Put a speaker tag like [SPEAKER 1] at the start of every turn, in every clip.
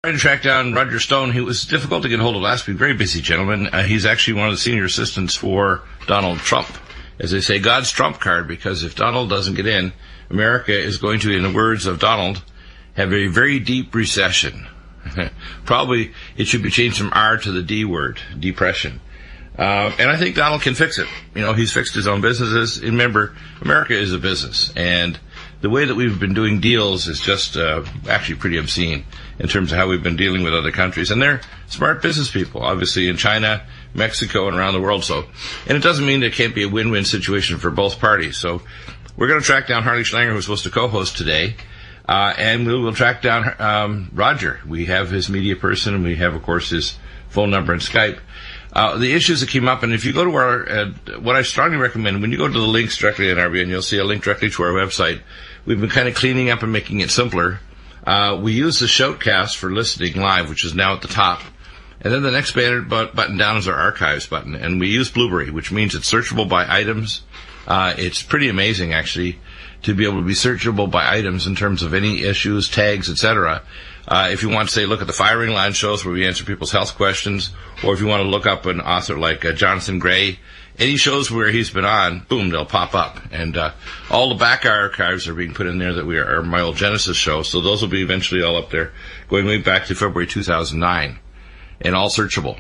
[SPEAKER 1] Trying to track down Roger Stone. He was difficult to get hold of last week. Very busy gentleman. He's actually one of the senior assistants for Donald Trump. As they say, God's trump card, because if Donald doesn't get in, America is going to, in the words of Donald, have a very deep recession. Probably it should be changed from R to the D word, depression. And I think Donald can fix it. You know, he's fixed his own businesses. Remember, America is a business, and the way that we've been doing deals is just actually pretty obscene in terms of how we've been dealing with other countries. And they're smart business people, obviously, in China, Mexico, and around the world. So, and it doesn't mean there can't be a win-win situation for both parties. So we're going to track down Harley Schlanger, who's supposed to co-host today, and we'll track down Roger. We have his media person, and we have, of course, his phone number and Skype. The issues that came up, and if you go to our, what I strongly recommend, when you go to the links directly in RBN, you'll see a link directly to our website. We've been kind of cleaning up and making it simpler. We use the Shoutcast for listening live, which is now at the top. And then the next button down is our archives button. And we use Blueberry, which means it's searchable by items. It's pretty amazing, actually, to be able to be searchable by items in terms of any issues, tags, etc. If you want to, say, look at the Firing Line shows where we answer people's health questions, or if you want to look up an author like Jonathan Gray, any shows where he's been on, boom, they'll pop up. And all the back archives are being put in there that are my old Genesis show, so those will be eventually all up there, going way back to February 2009, and all searchable.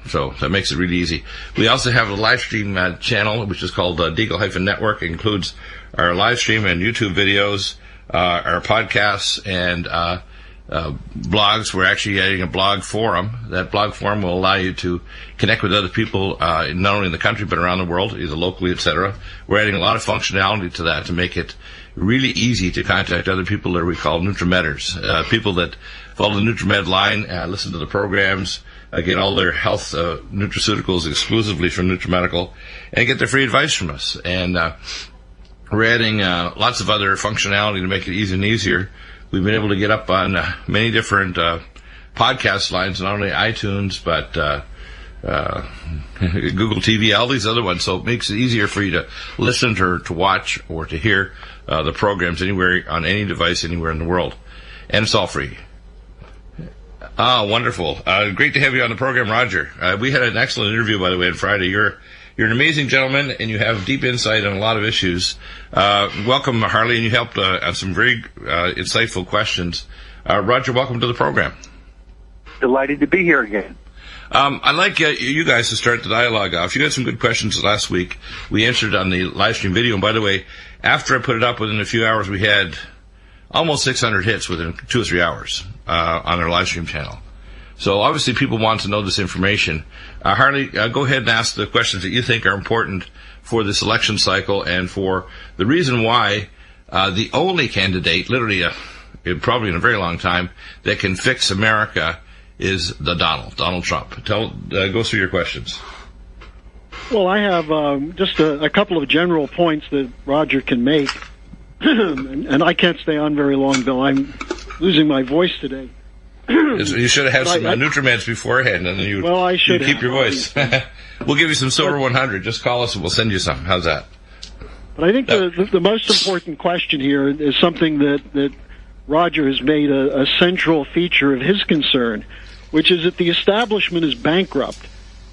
[SPEAKER 1] So that makes it really easy. We also have a live stream channel, which is called Deagle-Network. It includes our live stream and YouTube videos, our podcasts, and blogs. We're actually adding a blog forum. That blog forum will allow you to connect with other people, not only in the country but around the world, either locally, etc. We're adding a lot of functionality to that to make it really easy to contact other people that we call NutriMeders, people that follow the NutriMed line, listen to the programs, get all their health nutraceuticals exclusively from NutriMedical, and get their free advice from us. And we're adding lots of other functionality to make it easier and easier. We've been able to get up on many different podcast lines, not only iTunes, but Google TV, all these other ones. So it makes it easier for you to listen to watch, or to hear the programs anywhere, on any device, anywhere in the world. And it's all free. Wonderful. Great to have you on the program, Roger. We had an excellent interview, by the way, on Friday. You're an amazing gentleman, and you have deep insight on a lot of issues. Welcome, Harley, and you helped on some very insightful questions. Roger, welcome to the program.
[SPEAKER 2] Delighted to be here again.
[SPEAKER 1] I'd like you guys to start the dialogue off. You had some good questions last week. We answered on the live stream video. And by the way, after I put it up, within a few hours, we had almost 600 hits within 2 or 3 hours on our live stream channel. So obviously people want to know this information. Harley, go ahead and ask the questions that you think are important for this election cycle, and for the reason why the only candidate, literally probably in a very long time, that can fix America is Donald Trump. Go through your questions.
[SPEAKER 3] Well, I have just a couple of general points that Roger can make. And I can't stay on very long, Bill. I'm losing my voice today.
[SPEAKER 1] You should have had some NutriMeds beforehand, and then you keep your voice. We'll give you some Silver 100. Just call us and we'll send you some. How's that?
[SPEAKER 3] But I think the most important question here is something that Roger has made a central feature of his concern, which is that the establishment is bankrupt.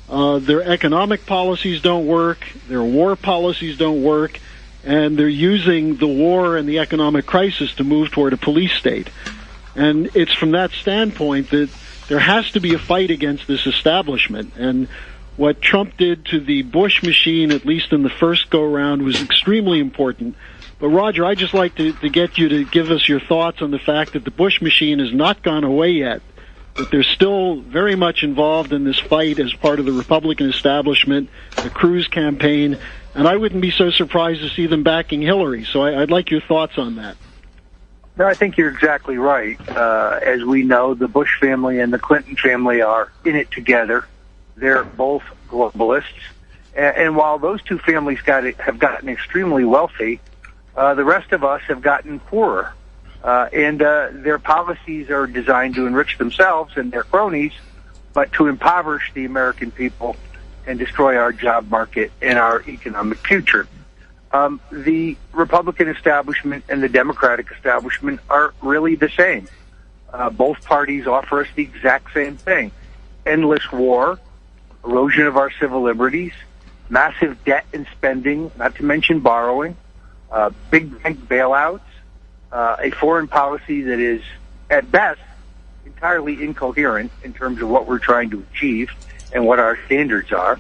[SPEAKER 3] Their economic policies don't work, their war policies don't work, and they're using the war and the economic crisis to move toward a police state. And it's from that standpoint that there has to be a fight against this establishment. And what Trump did to the Bush machine, at least in the first go-round, was extremely important. But, Roger, I'd just like to get you to give us your thoughts on the fact that the Bush machine has not gone away yet, that they're still very much involved in this fight as part of the Republican establishment, the Cruz campaign, and I wouldn't be so surprised to see them backing Hillary. So I'd like your thoughts on that.
[SPEAKER 2] No, I think you're exactly right. As we know, the Bush family and the Clinton family are in it together. They're both globalists. And while those two families have gotten extremely wealthy, the rest of us have gotten poorer. And their policies are designed to enrich themselves and their cronies, but to impoverish the American people and destroy our job market and our economic future. The Republican establishment and the Democratic establishment are really the same. Both parties offer us the exact same thing. Endless war, erosion of our civil liberties, massive debt and spending, not to mention borrowing, big bank bailouts, a foreign policy that is, at best, entirely incoherent in terms of what we're trying to achieve and what our standards are.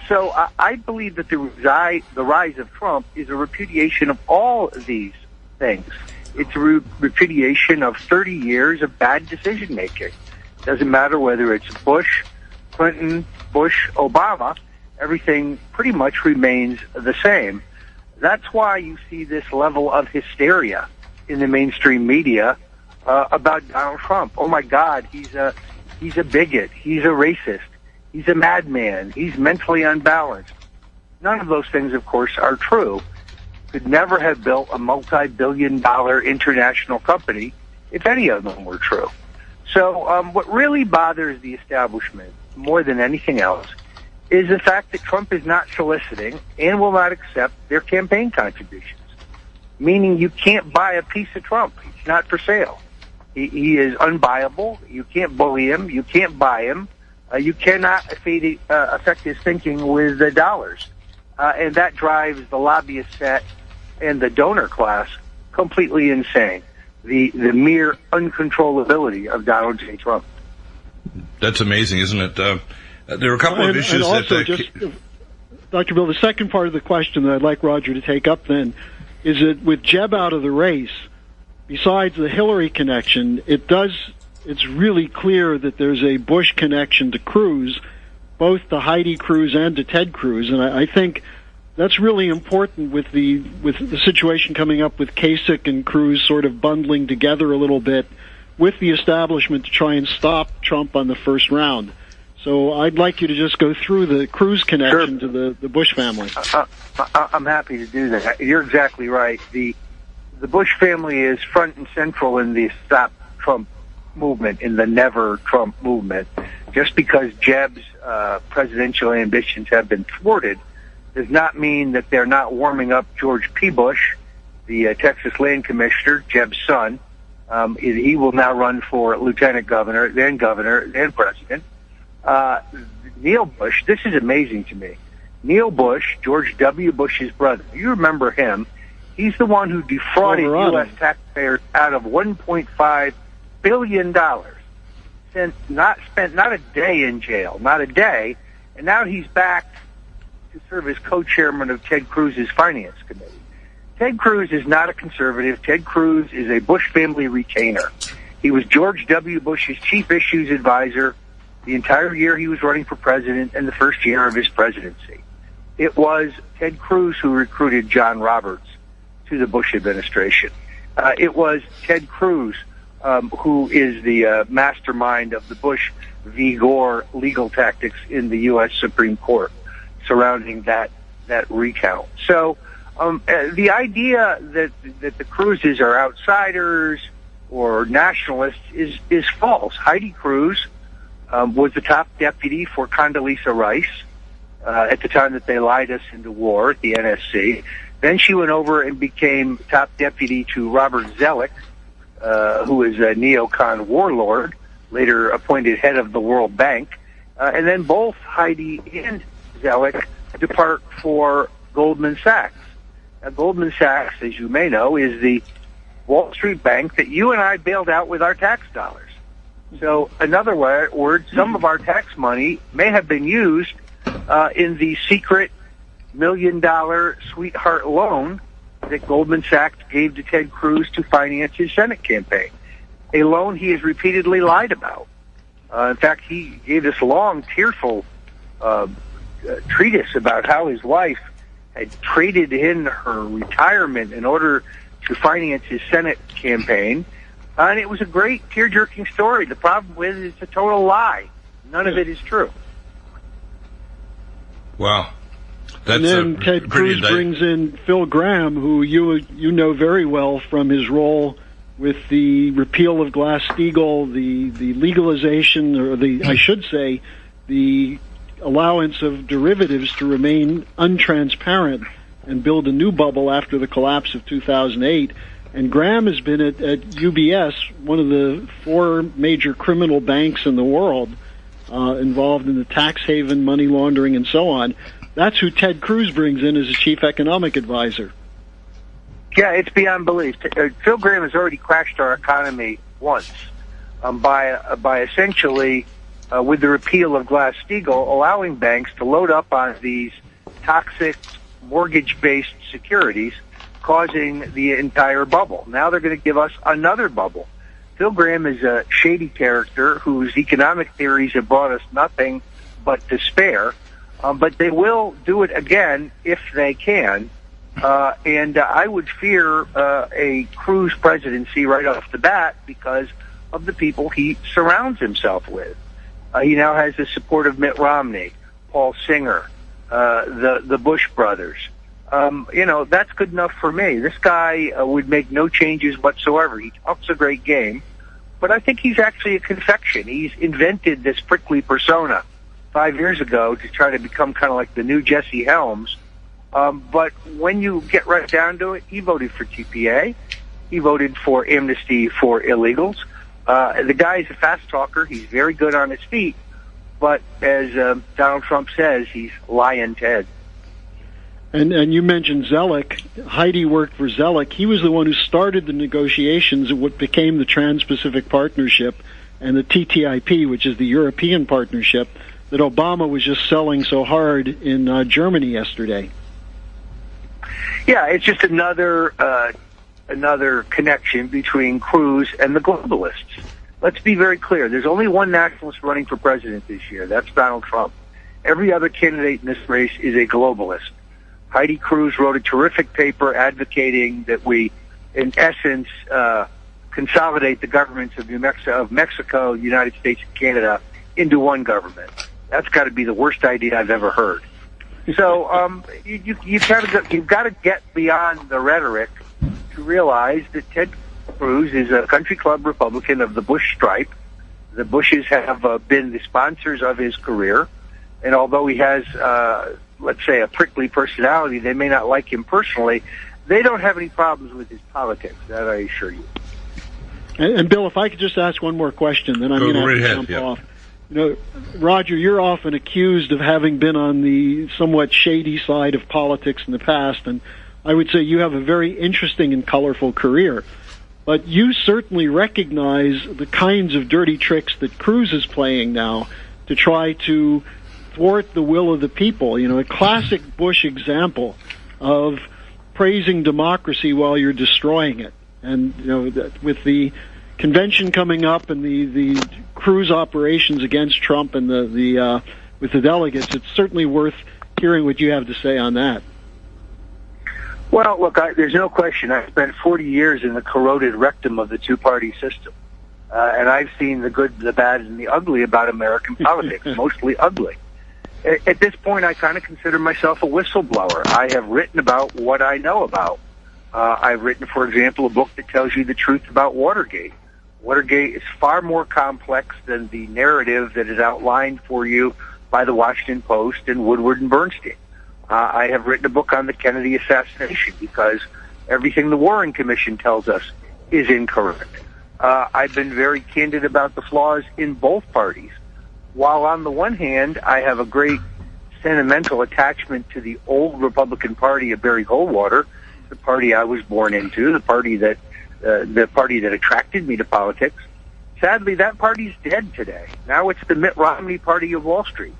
[SPEAKER 2] So I believe that the rise of Trump is a repudiation of all of these things. It's a repudiation of 30 years of bad decision-making. Doesn't matter whether it's Bush, Clinton, Bush, Obama, everything pretty much remains the same. That's why you see this level of hysteria in the mainstream media about Donald Trump. Oh my God, he's a bigot, he's a racist, he's a madman, he's mentally unbalanced. None of those things, of course, are true. Could never have built a multi-billion-dollar international company if any of them were true. So what really bothers the establishment more than anything else is the fact that Trump is not soliciting and will not accept their campaign contributions, meaning you can't buy a piece of Trump. He's not for sale. He is unbuyable. You can't bully him. You can't buy him. You cannot affect his thinking with the dollars. And that drives the lobbyist set and the donor class completely insane. The mere uncontrollability of Donald J. Trump.
[SPEAKER 1] That's amazing, isn't it? There are a couple of issues
[SPEAKER 3] and also Dr. Bill, the second part of the question that I'd like Roger to take up then is that with Jeb out of the race, besides the Hillary connection, it's really clear that there's a Bush connection to Cruz, both to Heidi Cruz and to Ted Cruz, and I think that's really important with the situation coming up with Kasich and Cruz sort of bundling together a little bit with the establishment to try and stop Trump on the first round. So I'd like you to just go through the Cruz connection to the Bush family.
[SPEAKER 2] I'm happy to do that. You're exactly right. The Bush family is front and central in the Stop Trump movement, in the Never Trump movement. Just because Jeb's presidential ambitions have been thwarted does not mean that they're not warming up George P. Bush, the Texas land commissioner, Jeb's son. He will now run for lieutenant governor, then president. Neil Bush, this is amazing to me. Neil Bush, George W. Bush's brother, you remember him. He's the one who defrauded U.S. taxpayers out of $1.5 billion. Spent not a day in jail, not a day, and now he's back to serve as co-chairman of Ted Cruz's finance committee. Ted Cruz is not a conservative. Ted Cruz is a Bush family retainer. He was George W. Bush's chief issues advisor the entire year he was running for president and the first year of his presidency. It was Ted Cruz who recruited John Roberts to the Bush administration. It was Ted Cruz who is the mastermind of the Bush v. Gore legal tactics in the U.S. Supreme Court surrounding that recount. So the idea that the Cruzes are outsiders or nationalists is false. Heidi Cruz was the top deputy for Condoleezza Rice at the time that they lied us into war at the NSC. Then she went over and became top deputy to Robert Zoellick, who is a neocon warlord, later appointed head of the World Bank. And then both Heidi and Zoellick depart for Goldman Sachs. Now, Goldman Sachs, as you may know, is the Wall Street bank that you and I bailed out with our tax dollars. So, in other words, some of our tax money may have been used in the secret $1 million sweetheart loan that Goldman Sachs gave to Ted Cruz to finance his Senate campaign, a loan he has repeatedly lied about. In fact, he gave this long, tearful treatise about how his wife had traded in her retirement in order to finance his Senate campaign. And it was a great tear-jerking story. The problem with it is it's a total lie. None of it is true.
[SPEAKER 1] Wow. That's
[SPEAKER 3] and then Ted Cruz brings in Phil Gramm, who you know very well from his role with the repeal of Glass-Steagall, the legalization, or I should say, the allowance of derivatives to remain untransparent and build a new bubble after the collapse of 2008. And Graham has been at UBS, one of the 4 major criminal banks in the world, involved in the tax haven, money laundering, and so on. That's who Ted Cruz brings in as a chief economic advisor.
[SPEAKER 2] Yeah, it's beyond belief. Phil Graham has already crashed our economy once by essentially, with the repeal of Glass-Steagall, allowing banks to load up on these toxic mortgage-based securities, causing the entire bubble. Now they're going to give us another bubble. Phil Graham is a shady character whose economic theories have brought us nothing but despair, but they will do it again if they can. And I would fear a Cruz presidency right off the bat because of the people he surrounds himself with. He now has the support of Mitt Romney, Paul Singer, the Bush brothers. That's good enough for me. This guy would make no changes whatsoever. He talks a great game, but I think he's actually a confection. He's invented this prickly persona 5 years ago to try to become kind of like the new Jesse Helms. But when you get right down to it, he voted for TPA. He voted for amnesty for illegals. The guy is a fast talker. He's very good on his feet. But as Donald Trump says, he's lying Ted.
[SPEAKER 3] And you mentioned Zellick. Heidi worked for Zellick. He was the one who started the negotiations of what became the Trans-Pacific Partnership and the TTIP, which is the European partnership, that Obama was just selling so hard in Germany yesterday.
[SPEAKER 2] Yeah, it's just another connection between Cruz and the globalists. Let's be very clear. There's only one nationalist running for president this year. That's Donald Trump. Every other candidate in this race is a globalist. Heidi Cruz wrote a terrific paper advocating that we, in essence, consolidate the governments of Mexico, the United States, and Canada into one government. That's got to be the worst idea I've ever heard. So you've got to get beyond the rhetoric to realize that Ted Cruz is a country club Republican of the Bush stripe. The Bushes have been the sponsors of his career, and although he has, let's say, a prickly personality, they may not like him personally. They don't have any problems with his politics, that I assure you.
[SPEAKER 3] And Bill, if I could just ask one more question, then I'm going to have to jump off. Roger, you're often accused of having been on the somewhat shady side of politics in the past, and I would say you have a very interesting and colorful career. But you certainly recognize the kinds of dirty tricks that Cruz is playing now to try to thwart the will of the people. A classic Bush example of praising democracy while you're destroying it. And, with the convention coming up and the Cruz operations against Trump and with the delegates, it's certainly worth hearing what you have to say on that.
[SPEAKER 2] Well, look, there's no question. I spent 40 years in the corroded rectum of the two-party system, and I've seen the good, the bad, and the ugly about American politics, mostly ugly. At this point, I kind of consider myself a whistleblower. I have written about what I know about. I've written, for example, a book that tells you the truth about Watergate. Watergate is far more complex than the narrative that is outlined for you by the Washington Post and Woodward and Bernstein. I have written a book on the Kennedy assassination because everything the Warren Commission tells us is incorrect. I've been very candid about the flaws in both parties. While on the one hand, I have a great sentimental attachment to the old Republican Party of Barry Goldwater, the party I was born into, the party that attracted me to politics. Sadly, that party's dead today. Now it's the Mitt Romney Party of Wall Street,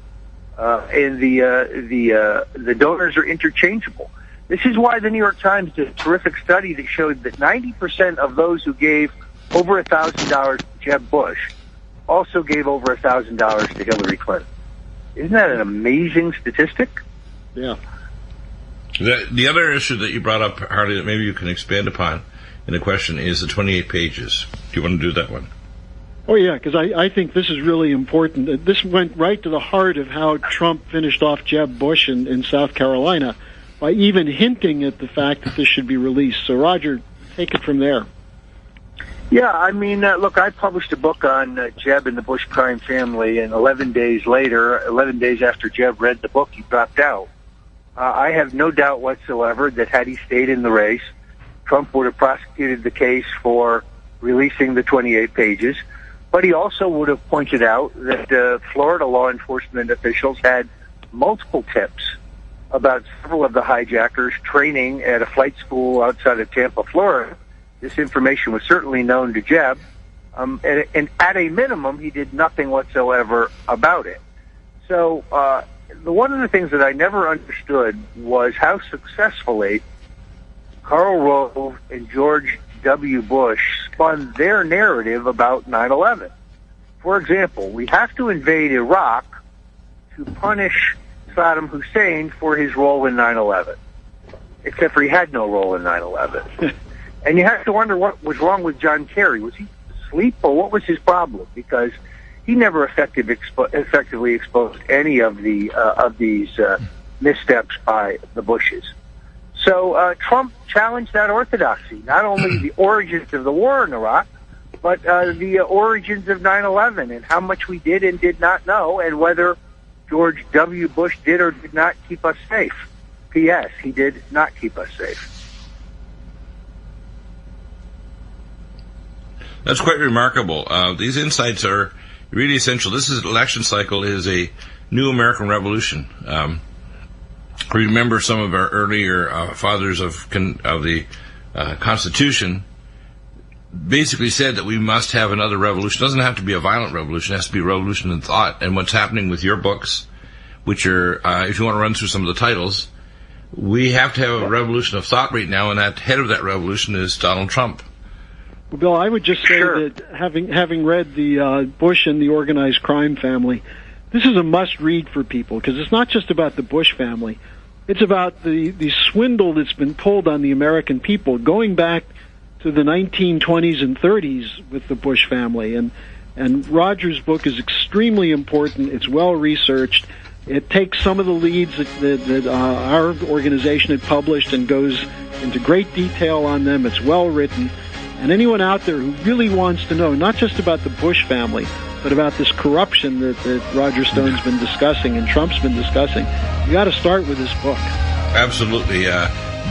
[SPEAKER 2] and the donors are interchangeable. This is why the New York Times did a terrific study that showed that 90% of those who gave over $1,000 to Jeb Bush also gave over $1,000 to Hillary Clinton. Isn't that an amazing statistic?
[SPEAKER 3] Yeah.
[SPEAKER 1] The other issue that you brought up, Harley, that maybe you can expand upon in the question is the 28 pages. Do you want to do that one?
[SPEAKER 3] Oh, yeah, because I think this is really important. This went right to the heart of how Trump finished off Jeb Bush in South Carolina by even hinting at the fact that this should be released. So, Roger, take it from there.
[SPEAKER 2] Yeah, I mean, look, I published a book on Jeb and the Bush crime family, and 11 days after Jeb read the book, he dropped out. I have no doubt whatsoever that had he stayed in the race, Trump would have prosecuted the case for releasing the 28 pages, but he also would have pointed out that Florida law enforcement officials had multiple tips about several of the hijackers training at a flight school outside of Tampa, Florida. This information was certainly known to Jeb, and at a minimum, he did nothing whatsoever about it. So one of the things that I never understood was how successfully Karl Rove and George W. Bush spun their narrative about 9/11. For example, we have to invade Iraq to punish Saddam Hussein for his role in 9/11, except for he had no role in 9/11. And you have to wonder what was wrong with John Kerry. Was he asleep, or what was his problem? Because he never effectively exposed any of these missteps by the Bushes. So Trump challenged that orthodoxy, not only the origins of the war in Iraq, but the origins of 9/11 and how much we did and did not know, and whether George W. Bush did or did not keep us safe. P.S. He did not keep us safe.
[SPEAKER 1] That's quite remarkable. These insights are really essential. This election cycle is a new American revolution. Remember some of our earlier fathers of the Constitution basically said that we must have another revolution. It doesn't have to be a violent revolution. It has to be a revolution in thought. And what's happening with your books, which are, if you want to run through some of the titles, we have to have a revolution of thought right now, and at head of that revolution is Donald Trump.
[SPEAKER 3] Well, Bill, I would just say that having read the Bush and the Organized Crime Family, this is a must-read for people, because it's not just about the Bush family. It's about the swindle that's been pulled on the American people, going back to the 1920s and 30s with the Bush family. And Roger's book is extremely important. It's well-researched. It takes some of the leads that our organization had published and goes into great detail on them. It's well-written. And anyone out there who really wants to know, not just about the Bush family, but about this corruption that Roger Stone's been discussing and Trump's been discussing, you got to start with this book.
[SPEAKER 1] Absolutely.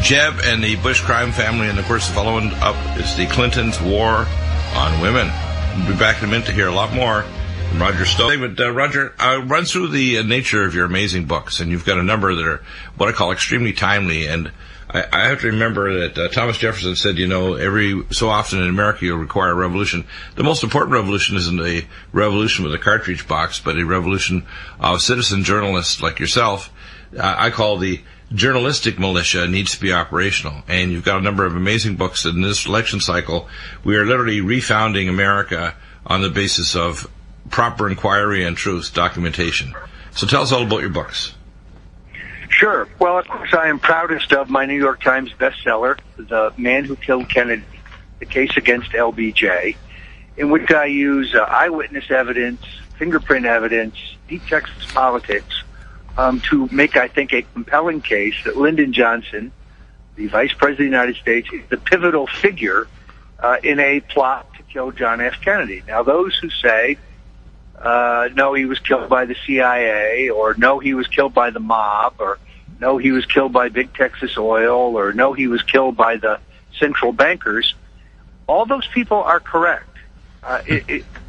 [SPEAKER 1] Jeb and the Bush crime family, and of course following up is the Clintons' war on women. We'll be back in a minute to hear a lot more from Roger Stone. But Roger, I'll run through the nature of your amazing books, and you've got a number that are what I call extremely timely. And I have to remember that Thomas Jefferson said, every so often in America you'll require a revolution. The most important revolution isn't a revolution with a cartridge box, but a revolution of citizen journalists like yourself. I call the journalistic militia needs to be operational. And you've got a number of amazing books. In this election cycle, we are literally refounding America on the basis of proper inquiry and truth documentation. So tell us all about your books.
[SPEAKER 2] Sure. Well, of course, I am proudest of my New York Times bestseller, The Man Who Killed Kennedy, The Case Against LBJ, in which I use eyewitness evidence, fingerprint evidence, deep Texas politics, to make, I think, a compelling case that Lyndon Johnson, the Vice President of the United States, is the pivotal figure in a plot to kill John F. Kennedy. Now, those who say, no, he was killed by the CIA, or no, he was killed by the mob, or no, he was killed by Big Texas Oil, or no, he was killed by the central bankers, all those people are correct.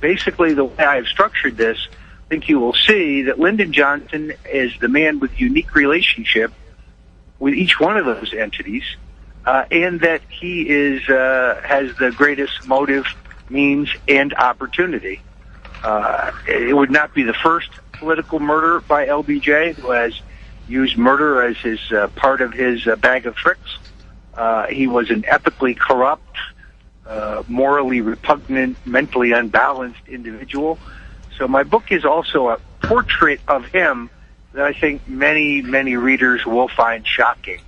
[SPEAKER 2] Basically, the way I have structured this, I think you will see that Lyndon Johnson is the man with unique relationship with each one of those entities, and that he has the greatest motive, means, and opportunity. It would not be the first political murder by LBJ, who has used murder as his part of his bag of tricks. He was an epically corrupt, morally repugnant, mentally unbalanced individual. So my book is also a portrait of him that I think many, many readers will find shocking.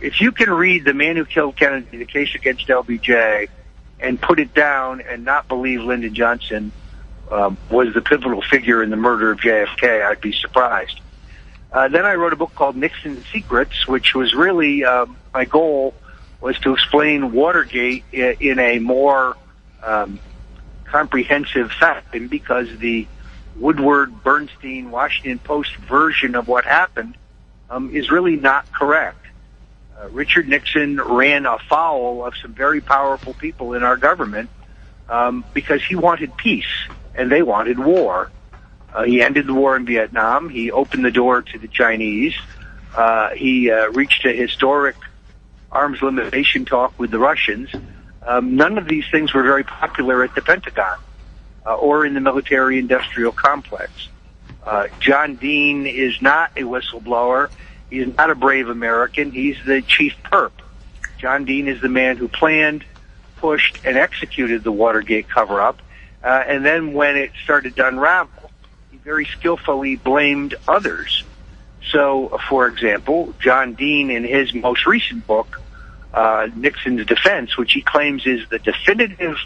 [SPEAKER 2] If you can read The Man Who Killed Kennedy, The Case Against LBJ, and put it down and not believe Lyndon Johnson was the pivotal figure in the murder of JFK, I'd be surprised. Then I wrote a book called Nixon's Secrets, which was really, my goal was to explain Watergate in a more comprehensive fashion, because the Woodward, Bernstein, Washington Post version of what happened is really not correct. Richard Nixon ran afoul of some very powerful people in our government because he wanted peace and they wanted war. He ended the war in Vietnam. He opened the door to the Chinese. He reached a historic arms limitation talk with the Russians. None of these things were very popular at the Pentagon or in the military-industrial complex. John Dean is not a whistleblower. He's not a brave American. He's the chief perp. John Dean is the man who planned, pushed, and executed the Watergate cover-up. And then when it started to unravel, he very skillfully blamed others. So, for example, John Dean, in his most recent book, Nixon's Defense, which he claims is the definitive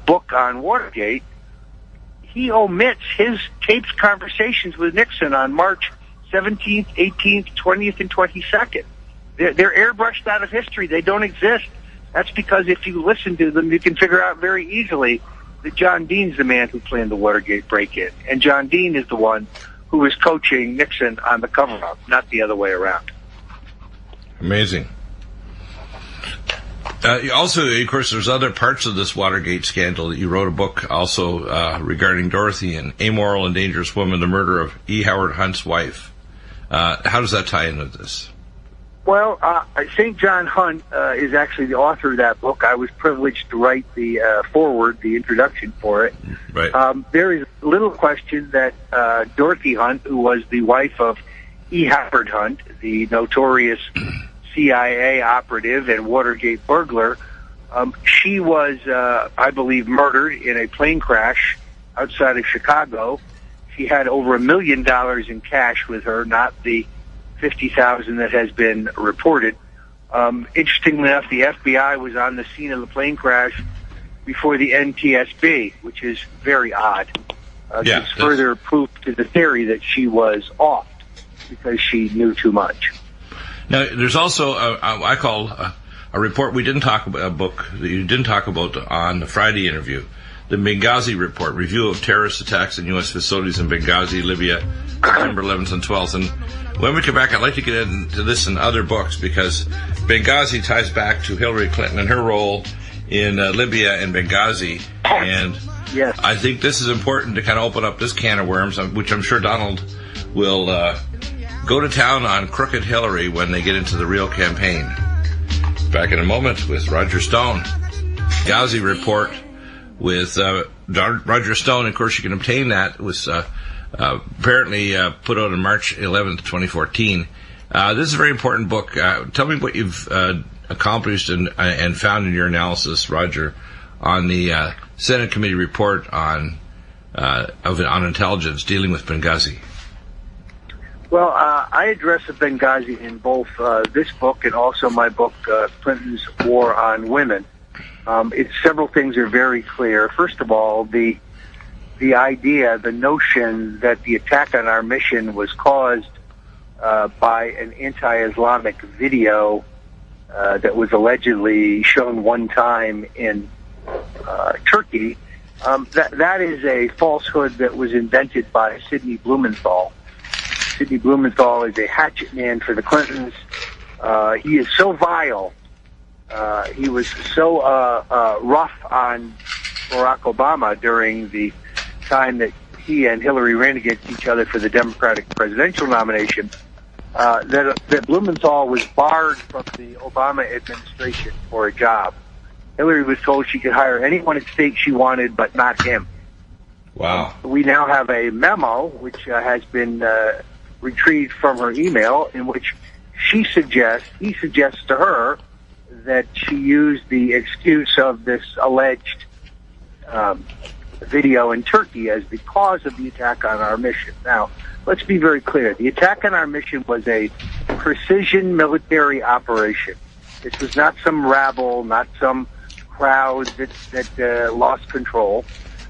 [SPEAKER 2] book on Watergate, he omits his taped conversations with Nixon on March 17th, 18th, 20th, and 22nd. They're airbrushed out of history. They don't exist. That's because if you listen to them, you can figure out very easily that John Dean's the man who planned the Watergate break-in. And John Dean is the one who was coaching Nixon on the cover-up, not the other way around.
[SPEAKER 1] Amazing. Also, of course, there's other parts of this Watergate scandal that you wrote a book also regarding Dorothy, an amoral and dangerous woman, the murder of E. Howard Hunt's wife. How does that tie into this?
[SPEAKER 2] Well, St. John Hunt is actually the author of that book. I was privileged to write the foreword, the introduction for it.
[SPEAKER 1] Right.
[SPEAKER 2] There is little question that Dorothy Hunt, who was the wife of E. Howard Hunt, the notorious CIA operative and Watergate burglar, she was, I believe, murdered in a plane crash outside of Chicago. She had over $1 million in cash with her, not the $50,000 that has been reported. Interestingly enough, the FBI was on the scene of the plane crash before the NTSB, which is very odd. It's further proof to the theory that she was offed because she knew too much.
[SPEAKER 1] Now, there's also I call a report we didn't talk about, a book that you didn't talk about on the Friday interview, the Benghazi Report, Review of Terrorist Attacks in U.S. Facilities in Benghazi, Libya, September 11th and 12th. And when we come back, I'd like to get into this and other books because Benghazi ties back to Hillary Clinton and her role in Libya and Benghazi. And
[SPEAKER 2] yes,
[SPEAKER 1] I think this is important to kind of open up this can of worms, which I'm sure Donald will go to town on Crooked Hillary when they get into the real campaign. Back in a moment with Roger Stone. Benghazi Report with Roger Stone. Of course, you can obtain that. It was apparently put out on March 11th, 2014. This is a very important book. Tell me what you've accomplished and found in your analysis, Roger, on the Senate Committee report on intelligence dealing with Benghazi.
[SPEAKER 2] Well, I address Benghazi in both this book and also my book, Clinton's War on Women. Several things are very clear. First of all, the idea, the notion that the attack on our mission was caused by an anti-Islamic video that was allegedly shown one time in Turkey, that is a falsehood that was invented by Sidney Blumenthal. Sidney Blumenthal is a hatchet man for the Clintons. He is so vile. He was so rough on Barack Obama during the time that he and Hillary ran against each other for the Democratic presidential nomination, that Blumenthal was barred from the Obama administration for a job. Hillary was told she could hire anyone at stake she wanted, but not him.
[SPEAKER 1] Wow.
[SPEAKER 2] We now have a memo, which has been retrieved from her email, in which he suggests to her that she used the excuse of this alleged video in Turkey as the cause of the attack on our mission. Now, let's be very clear. The attack on our mission was a precision military operation. This was not some rabble, not some crowd that lost control.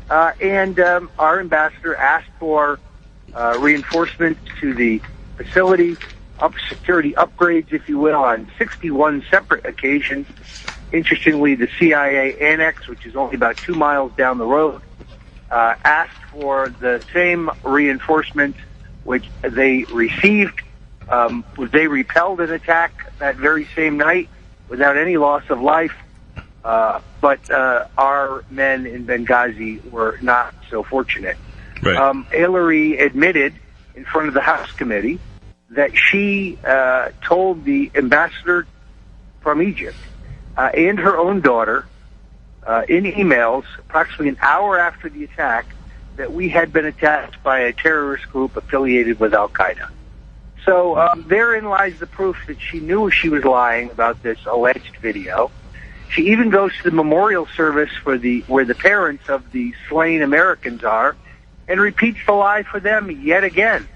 [SPEAKER 2] And our ambassador asked for reinforcement to the facility, security upgrades, if you will, on 61 separate occasions. Interestingly, the CIA annex, which is only about 2 miles down the road, asked for the same reinforcement which they received. They repelled an attack that very same night without any loss of life. But our men in Benghazi were not so fortunate.
[SPEAKER 1] Right.
[SPEAKER 2] Hillary admitted in front of the House committee that she told the ambassador from Egypt and her own daughter in emails approximately an hour after the attack that we had been attacked by a terrorist group affiliated with Al-Qaeda. So therein lies the proof that she knew she was lying about this alleged video. She even goes to the memorial service for where the parents of the slain Americans are and repeats the lie for them yet again,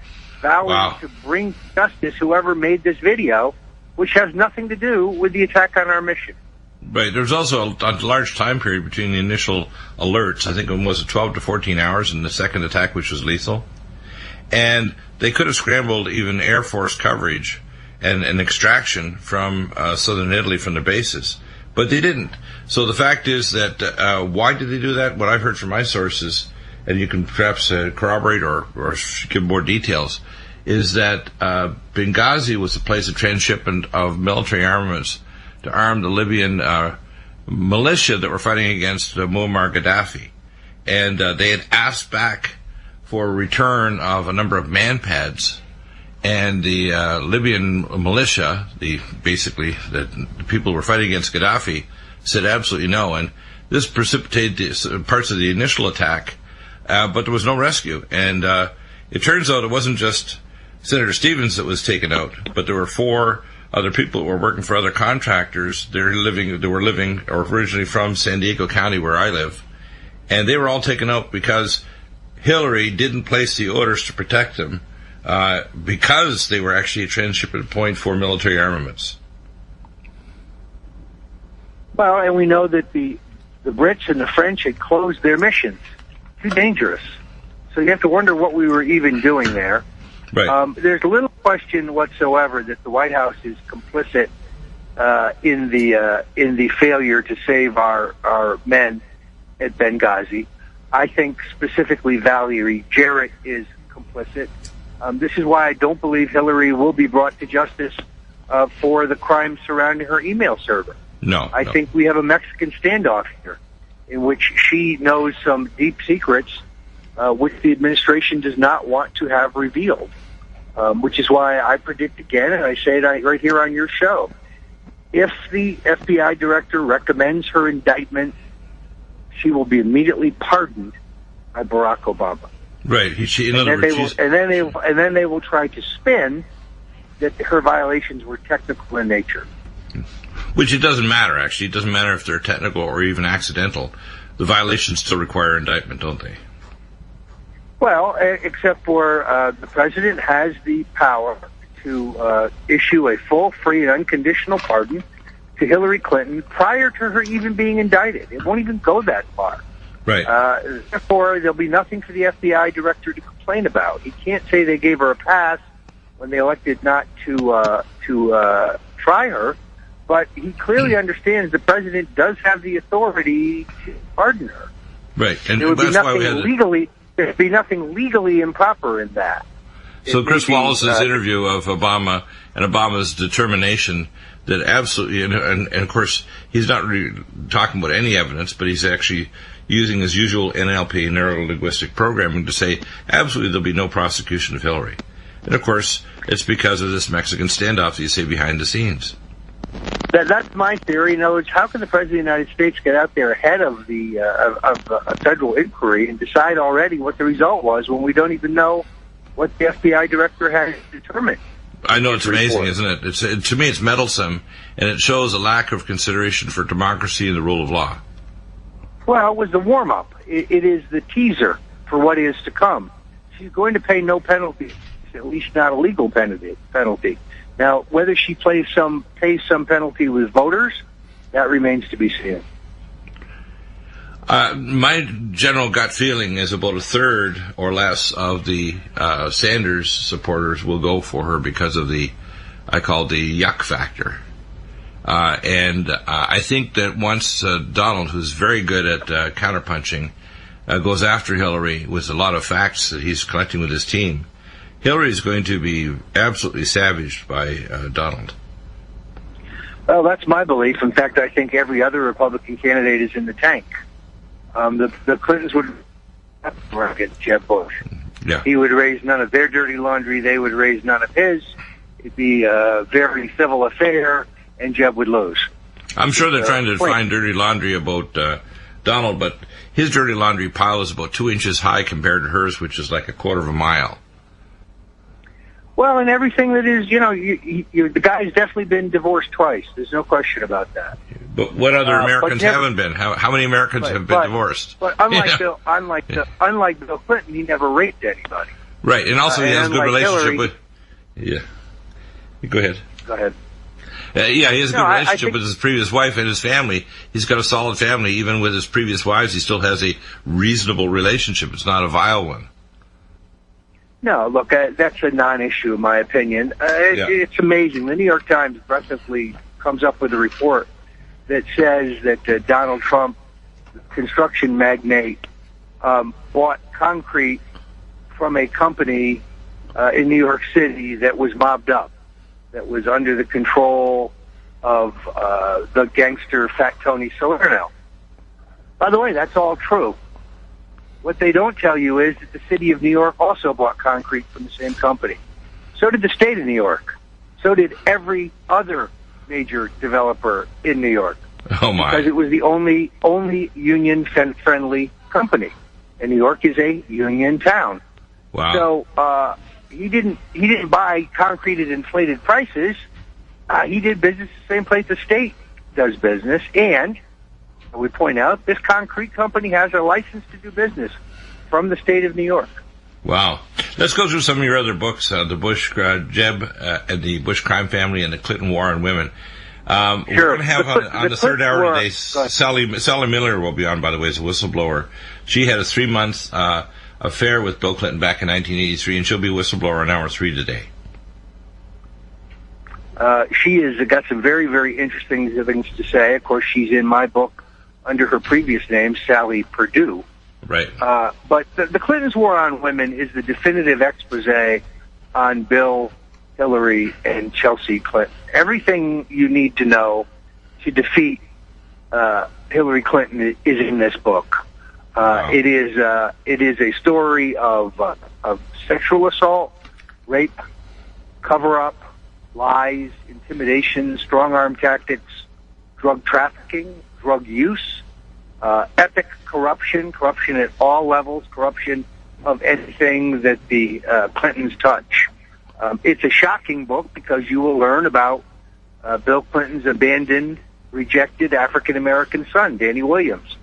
[SPEAKER 2] vowing to bring to justice whoever made this video, which has nothing to do with the attack on our mission.
[SPEAKER 1] Right. There's also a large time period between the initial alerts. I think it was 12 to 14 hours, and the second attack, which was lethal. And they could have scrambled even Air Force coverage and an extraction from southern Italy from their bases. But they didn't. So the fact is that why did they do that? What I've heard from my sources, and you can perhaps corroborate or give more details, is that Benghazi was a place of transshipment of military armaments to arm the Libyan militia that were fighting against Muammar Gaddafi. And they had asked back for a return of a number of manpads, and the Libyan militia, the people who were fighting against Gaddafi, said absolutely no. And this precipitated parts of the initial attack, but there was no rescue. And it turns out it wasn't just Senator Stevens that was taken out, but there were 4 other people who were working for other contractors. They were living originally from San Diego County, where I live, and they were all taken out because Hillary didn't place the orders to protect them, because they were actually a transshipment point for military armaments.
[SPEAKER 2] Well, and we know that the Brits and the French had closed their missions. Too dangerous. So you have to wonder what we were even doing there.
[SPEAKER 1] Right.
[SPEAKER 2] There's little question whatsoever that the White House is complicit in the failure to save our men at Benghazi. I think specifically Valerie Jarrett is complicit. This is why I don't believe Hillary will be brought to justice for the crimes surrounding her email server. I think we have a Mexican standoff here in which she knows some deep secrets which the administration does not want to have revealed, which is why I predict again, and I say it right here on your show, if the FBI director recommends her indictment, she will be immediately pardoned by Barack Obama.
[SPEAKER 1] Right.
[SPEAKER 2] And then they will try to spin that her violations were technical in nature.
[SPEAKER 1] Which it doesn't matter, actually. It doesn't matter if they're technical or even accidental. The violations still require indictment, don't they?
[SPEAKER 2] Well, except for the president has the power to issue a full, free, and unconditional pardon to Hillary Clinton prior to her even being indicted. It won't even go that far.
[SPEAKER 1] Right.
[SPEAKER 2] Therefore, there'll be nothing for the FBI director to complain about. He can't say they gave her a pass when they elected not to try her, but he clearly understands the president does have the authority to pardon her.
[SPEAKER 1] Right. And
[SPEAKER 2] there would be
[SPEAKER 1] that's why we had
[SPEAKER 2] there'd be nothing legally improper in that.
[SPEAKER 1] So Chris Wallace's interview of Obama and Obama's determination that absolutely, and of course, he's not really talking about any evidence, but he's actually using his usual NLP, neuro-linguistic programming, to say absolutely there'll be no prosecution of Hillary. And of course, it's because of this Mexican standoff that you say behind the scenes.
[SPEAKER 2] That's my theory. In other words, how can the President of the United States get out there ahead of the of a federal inquiry and decide already what the result was when we don't even know what the FBI director has determined?
[SPEAKER 1] I know, it's amazing, isn't it? To me, it's meddlesome, and it shows a lack of consideration for democracy and the rule of law.
[SPEAKER 2] Well, it was the warm-up. It is the teaser for what is to come. She's going to pay no penalty, at least not a legal penalty. Now, whether she pays some penalty with voters, that remains to be seen.
[SPEAKER 1] My general gut feeling is about a third or less of the Sanders supporters will go for her because of I call the yuck factor. And I think that once Donald, who's very good at counterpunching, goes after Hillary with a lot of facts that he's collecting with his team, Hillary is going to be absolutely savaged by Donald.
[SPEAKER 2] Well, that's my belief. In fact, I think every other Republican candidate is in the tank. The Clintons would get Jeb Bush.
[SPEAKER 1] Yeah.
[SPEAKER 2] He would raise none of their dirty laundry. They would raise none of his. It'd be a very civil affair, and Jeb would lose.
[SPEAKER 1] I'm sure they're trying to find dirty laundry about Donald, but his dirty laundry pile is about 2 inches high compared to hers, which is like a quarter of a mile.
[SPEAKER 2] Well, and everything that is, the guy's definitely been divorced twice. There's no question about that.
[SPEAKER 1] But what other Americans haven't been? How many Americans have been divorced?
[SPEAKER 2] But unlike Bill Clinton, he never raped anybody.
[SPEAKER 1] Right, and also he has a good relationship with. Yeah. Go ahead.
[SPEAKER 2] Go ahead.
[SPEAKER 1] He has a good relationship with his previous wife and his family. He's got a solid family. Even with his previous wives, he still has a reasonable relationship. It's not a vile one.
[SPEAKER 2] No, look, that's a non-issue in my opinion. It's amazing. The New York Times aggressively comes up with a report that says that Donald Trump, the construction magnate, bought concrete from a company in New York City that was mobbed up, that was under the control of the gangster Fat Tony Salerno. By the way, that's all true. What they don't tell you is that the city of New York also bought concrete from the same company. So did the state of New York. So did every other major developer in New York.
[SPEAKER 1] Oh my!
[SPEAKER 2] Because it was the only union-friendly company, and New York is a union town.
[SPEAKER 1] Wow!
[SPEAKER 2] So he didn't buy concrete at inflated prices. He did business the same place the state does business, and we point out this concrete company has a license to do business from the state of New York.
[SPEAKER 1] Wow. Let's go through some of your other books, the Bush, Jeb, and the Bush crime family, and the Clinton War on Women. Sure. We're going to have on the third hour today, Sally Miller will be on, by the way, as a whistleblower. She had a 3-month affair with Bill Clinton back in 1983, and she'll be a whistleblower on hour 3 today.
[SPEAKER 2] She has got some very, very interesting things to say. Of course, she's in my book under her previous name, Sally Perdue.
[SPEAKER 1] Right.
[SPEAKER 2] But the Clintons' War on Women is the definitive expose on Bill, Hillary, and Chelsea Clinton. Everything you need to know to defeat Hillary Clinton is in this book.
[SPEAKER 1] Wow.
[SPEAKER 2] It is a story of sexual assault, rape, cover-up, lies, intimidation, strong-arm tactics, drug trafficking, drug use, epic corruption at all levels, corruption of anything that the Clintons touch. It's a shocking book because you will learn about Bill Clinton's abandoned, rejected African-American son, Danny Williams,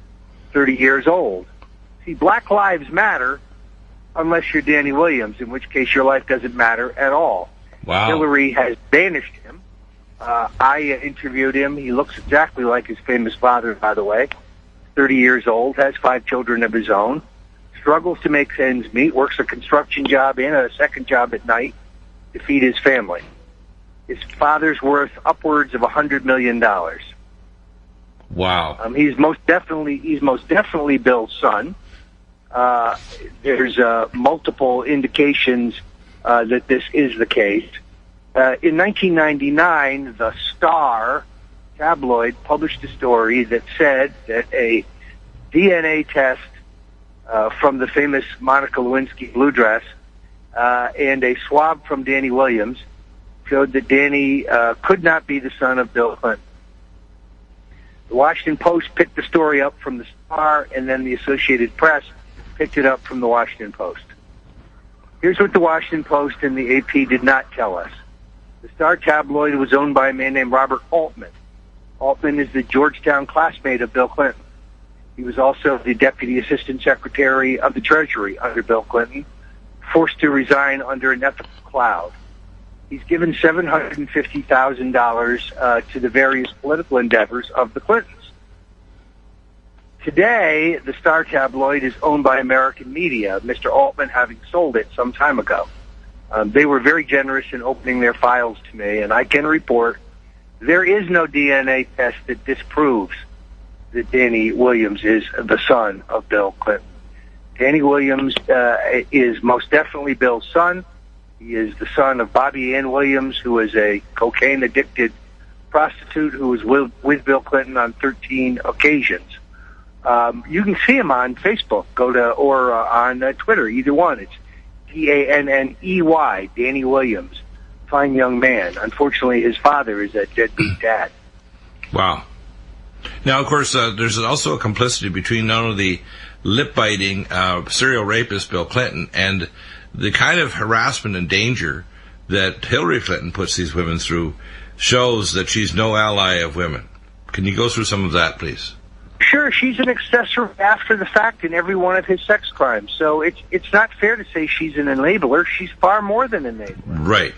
[SPEAKER 2] 30 years old. See, Black Lives Matter unless you're Danny Williams, in which case your life doesn't matter at all.
[SPEAKER 1] Wow.
[SPEAKER 2] Hillary has banished him. I interviewed him. He looks exactly like his famous father, by the way. 30 years old, has 5 children of his own, struggles to make ends meet, works a construction job and a second job at night to feed his family. His father's worth upwards of $100 million.
[SPEAKER 1] Wow.
[SPEAKER 2] He's most definitely Bill's son. There's multiple indications that this is the case. In 1999, the Star tabloid published a story that said that a DNA test from the famous Monica Lewinsky blue dress and a swab from Danny Williams showed that Danny could not be the son of Bill Clinton. The Washington Post picked the story up from the Star, and then the Associated Press picked it up from the Washington Post. Here's what the Washington Post and the AP did not tell us. The Star tabloid was owned by a man named Robert Altman. Altman is the Georgetown classmate of Bill Clinton. He was also the Deputy Assistant Secretary of the Treasury under Bill Clinton, forced to resign under an ethical cloud. He's given $750,000 to the various political endeavors of the Clintons. Today, the Star tabloid is owned by American media, Mr. Altman having sold it some time ago. They were very generous in opening their files to me, and I can report there is no DNA test that disproves that Danny Williams is the son of Bill Clinton. Danny Williams is most definitely Bill's son. He is the son of Bobby Ann Williams, who is a cocaine-addicted prostitute who was with Bill Clinton on 13 occasions. You can see him on Facebook, or on Twitter, either one. It's DANNEY, Danny Williams. Fine young man. Unfortunately, his father is a deadbeat dad.
[SPEAKER 1] Wow. Now, of course, there's also a complicity between not only the lip-biting serial rapist Bill Clinton and the kind of harassment and danger that Hillary Clinton puts these women through shows that she's no ally of women. Can you go through some of that, please?
[SPEAKER 2] Sure, she's an accessory after the fact in every one of his sex crimes. So it's not fair to say she's an enabler. She's far more than an enabler.
[SPEAKER 1] Right.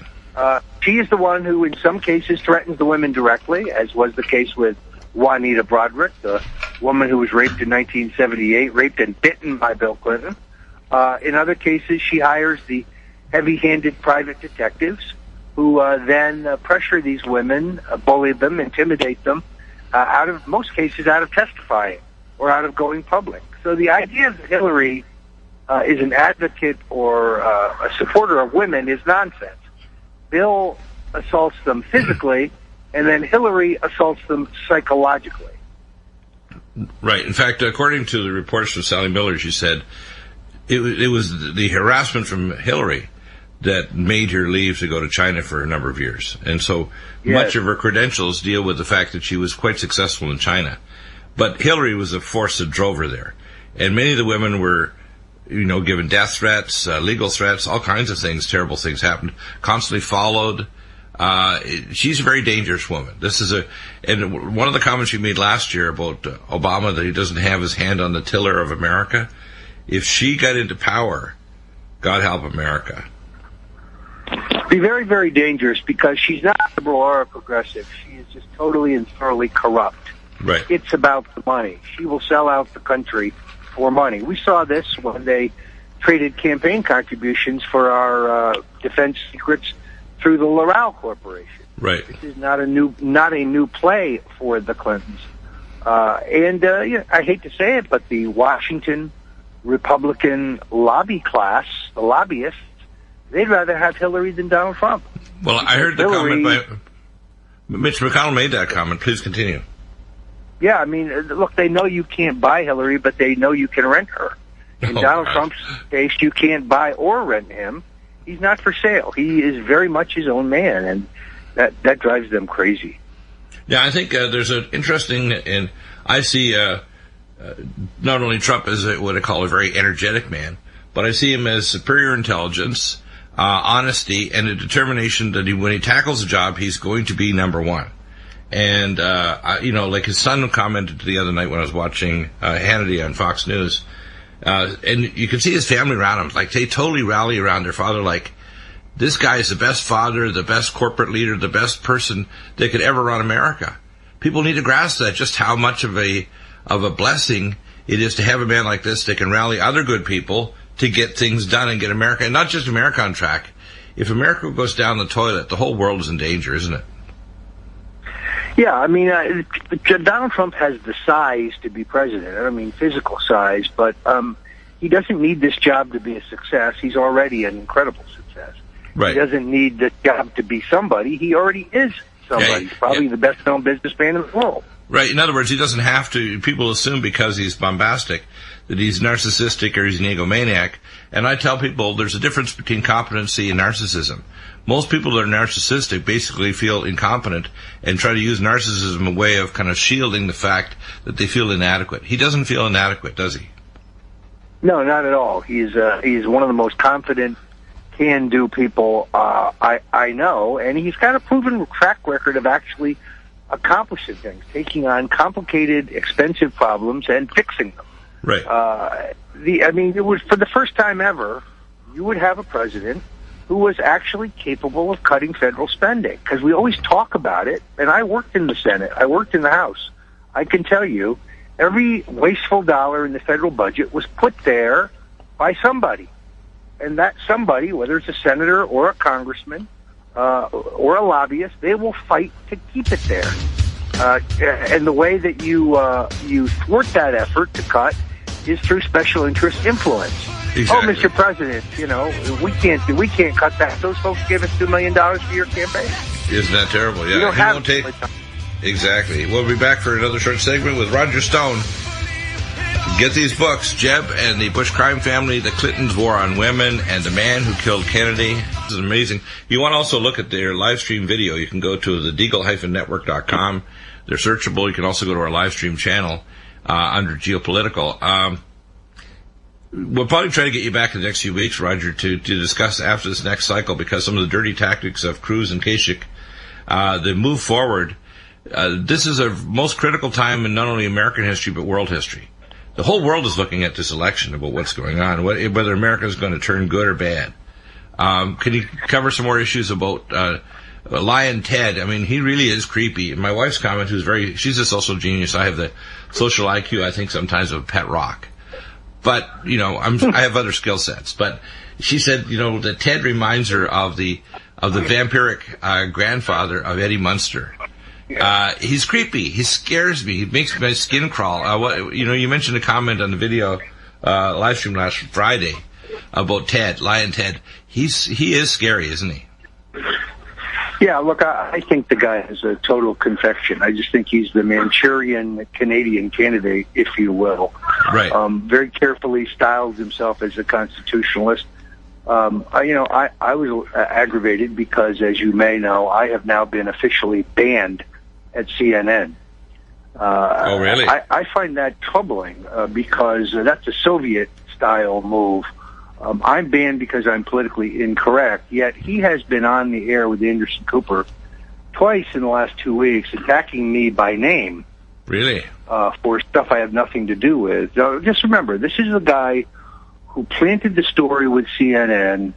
[SPEAKER 2] She is the one who, in some cases, threatens the women directly, as was the case with Juanita Broderick, the woman who was raped in 1978, raped and bitten by Bill Clinton. In other cases, she hires the heavy-handed private detectives who then pressure these women, bully them, intimidate them, most cases out of testifying or out of going public. So the idea that Hillary is an advocate or a supporter of women is nonsense. Bill assaults them physically, and then Hillary assaults them psychologically.
[SPEAKER 1] Right. In fact, according to the reports from Sally Miller, she said it was the harassment from Hillary that made her leave to go to China for a number of years. And so much of her credentials deal with the fact that she was quite successful in China. But Hillary was the force that drove her there. And many of the women were, given death threats, legal threats, all kinds of things, terrible things happened, constantly followed. She's a very dangerous woman. And one of the comments she made last year about Obama, that he doesn't have his hand on the tiller of America, if she got into power, God help America.
[SPEAKER 2] Be very, very dangerous, because she's not liberal or a progressive. She is just totally and thoroughly corrupt.
[SPEAKER 1] Right.
[SPEAKER 2] It's about the money. She will sell out the country for money. We saw this when they traded campaign contributions for our defense secrets through the Loral Corporation.
[SPEAKER 1] Right.
[SPEAKER 2] This is not a new play for the Clintons. I hate to say it, but the Washington Republican lobby class, the lobbyists, they'd rather have Hillary than Donald Trump.
[SPEAKER 1] Well, I heard the comment by Mitch McConnell made that comment. Please continue.
[SPEAKER 2] Yeah, I mean, look, they know you can't buy Hillary, but they know you can rent her. In Donald Trump's case, you can't buy or rent him. He's not for sale. He is very much his own man, and that drives them crazy.
[SPEAKER 1] Yeah, I think there's an interesting, and I see not only Trump as what I call a very energetic man, but I see him as superior intelligence, honesty, and a determination that when he tackles a job, he's going to be number one. And, like his son commented the other night when I was watching Hannity on Fox News, and you can see his family around him. Like, they totally rally around their father, like, this guy is the best father, the best corporate leader, the best person that could ever run America. People need to grasp that, just how much of a blessing it is to have a man like this that can rally other good people to get things done and get America, and not just America, on track. If America goes down the toilet, the whole world is in danger, isn't it?
[SPEAKER 2] Yeah, I mean, Donald Trump has the size to be president. I don't mean physical size, but he doesn't need this job to be a success. He's already an incredible success.
[SPEAKER 1] Right.
[SPEAKER 2] He doesn't need this job to be somebody. He already is somebody. He's probably the best-known businessman in the world. Right.
[SPEAKER 1] In other words, he doesn't have to. People assume because he's bombastic that he's narcissistic or he's an egomaniac. And I tell people there's a difference between competency and narcissism. Most people that are narcissistic basically feel incompetent and try to use narcissism a way of kind of shielding the fact that they feel inadequate. He doesn't feel inadequate, does he?
[SPEAKER 2] No, not at all. He's one of the most confident, can-do people I know, and he's got a proven track record of actually accomplishing things, taking on complicated, expensive problems and fixing them.
[SPEAKER 1] Right.
[SPEAKER 2] It was for the first time ever, you would have a president who was actually capable of cutting federal spending. Because we always talk about it, and I worked in the Senate, I worked in the House. I can tell you, every wasteful dollar in the federal budget was put there by somebody. And that somebody, whether it's a senator or a congressman or a lobbyist, they will fight to keep it there. And the way that you thwart that effort to cut is through special interest influence.
[SPEAKER 1] Exactly.
[SPEAKER 2] Oh, Mr. President, we can't cut that. Those folks gave us $2 million for your campaign.
[SPEAKER 1] Isn't that terrible? Yeah.
[SPEAKER 2] You don't
[SPEAKER 1] Exactly. We'll be back for another short segment with Roger Stone. Get these books, Jeb and the Bush Crime Family, The Clintons' War on Women, and The Man Who Killed Kennedy. This is amazing. You want to also look at their live stream video. You can go to the Deagle-network.com. They're searchable. You can also go to our live stream channel under Geopolitical. We'll probably try to get you back in the next few weeks, Roger, to discuss after this next cycle, because some of the dirty tactics of Cruz and Kasich, the move forward. This is a most critical time in not only American history but world history. The whole world is looking at this election about what's going on, whether America is going to turn good or bad. Can you cover some more issues about Lion Ted? I mean, he really is creepy. My wife's comment, she's a social genius. I have the social IQ, I think, sometimes of a pet rock. But, I have other skill sets. But she said, that Ted reminds her of the vampiric grandfather of Eddie Munster. He's creepy. He scares me. He makes my skin crawl. You mentioned a comment on the video live stream last Friday about Ted, Lion Ted. He is scary, isn't he?
[SPEAKER 2] Yeah, look, I think the guy is a total confection. I just think he's the Manchurian Canadian candidate, if you will.
[SPEAKER 1] Right.
[SPEAKER 2] Very carefully styles himself as a constitutionalist. I was aggravated because, as you may know, I have now been officially banned at CNN.
[SPEAKER 1] Oh, really?
[SPEAKER 2] I find that troubling because that's a Soviet-style move. I'm banned because I'm politically incorrect, yet he has been on the air with Anderson Cooper twice in the last 2 weeks, attacking me by name.
[SPEAKER 1] Really?
[SPEAKER 2] For stuff I have nothing to do with. So just remember, this is a guy who planted the story with CNN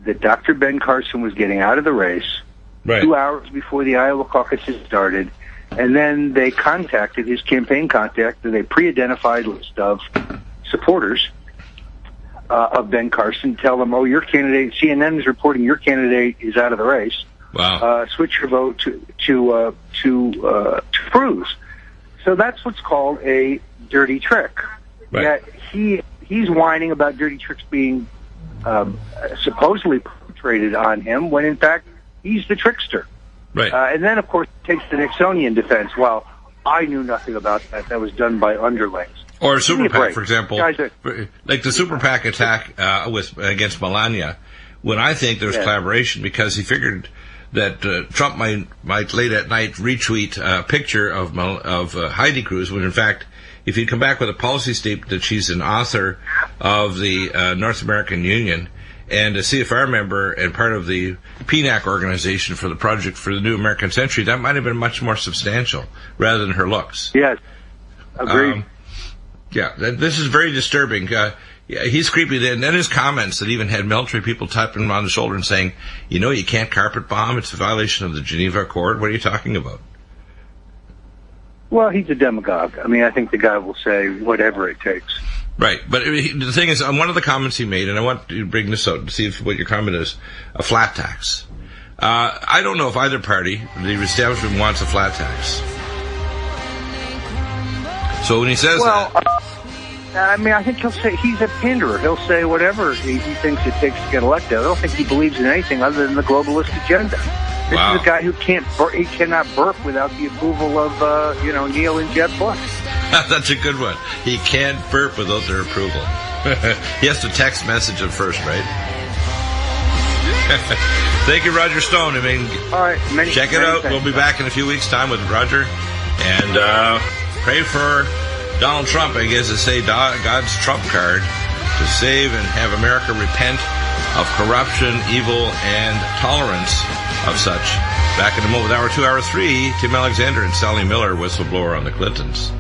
[SPEAKER 2] that Dr. Ben Carson was getting out of the race 2 hours before the Iowa caucuses started, and then they contacted his campaign contact with a pre-identified list of supporters of Ben Carson, tell them, your candidate, CNN is reporting your candidate is out of the race.
[SPEAKER 1] Wow.
[SPEAKER 2] Switch your vote to Cruz. So that's what's called a dirty trick.
[SPEAKER 1] Right.
[SPEAKER 2] Yet he's whining about dirty tricks being supposedly perpetrated on him, when in fact he's the trickster.
[SPEAKER 1] Right.
[SPEAKER 2] And then, of course, takes the Nixonian defense. Well, I knew nothing about that. That was done by underlings.
[SPEAKER 1] Or Super PAC, for example,
[SPEAKER 2] like
[SPEAKER 1] the Super PAC attack against Melania, when I think there was collaboration, because he figured that Trump might late at night retweet a picture of Heidi Cruz, when in fact, if he'd come back with a policy statement that she's an author of the North American Union and a CFR member and part of the PNAC organization for the Project for the New American Century, that might have been much more substantial rather than her looks.
[SPEAKER 2] Yes, agreed.
[SPEAKER 1] This is very disturbing. He's creepy. And then his comments that even had military people tapping him on the shoulder and saying, you can't carpet bomb. It's a violation of the Geneva Accord. What are you talking about?
[SPEAKER 2] Well, he's a demagogue. I mean, I think the guy will say whatever it takes.
[SPEAKER 1] Right. But the thing is, on one of the comments he made, and I want to bring this out to see what your comment is, a flat tax. I don't know if either party, the establishment, wants a flat tax. So when he says
[SPEAKER 2] I think he'll say he's a panderer. He'll say whatever he thinks it takes to get elected. I don't think he believes in anything other than the globalist agenda. This is a guy who cannot burp without the approval of Neil and Jeb Bush.
[SPEAKER 1] That's a good one. He can't burp without their approval. He has to text message them first, right? Thank you, Roger Stone.
[SPEAKER 2] All right,
[SPEAKER 1] check it out. We'll be back in a few weeks' time with Roger. And pray for Donald Trump, I guess, to say God's trump card to save and have America repent of corruption, evil, and tolerance of such. Back in a moment, hour 2, hour 3, Tim Alexander and Sally Miller, whistleblower on the Clintons.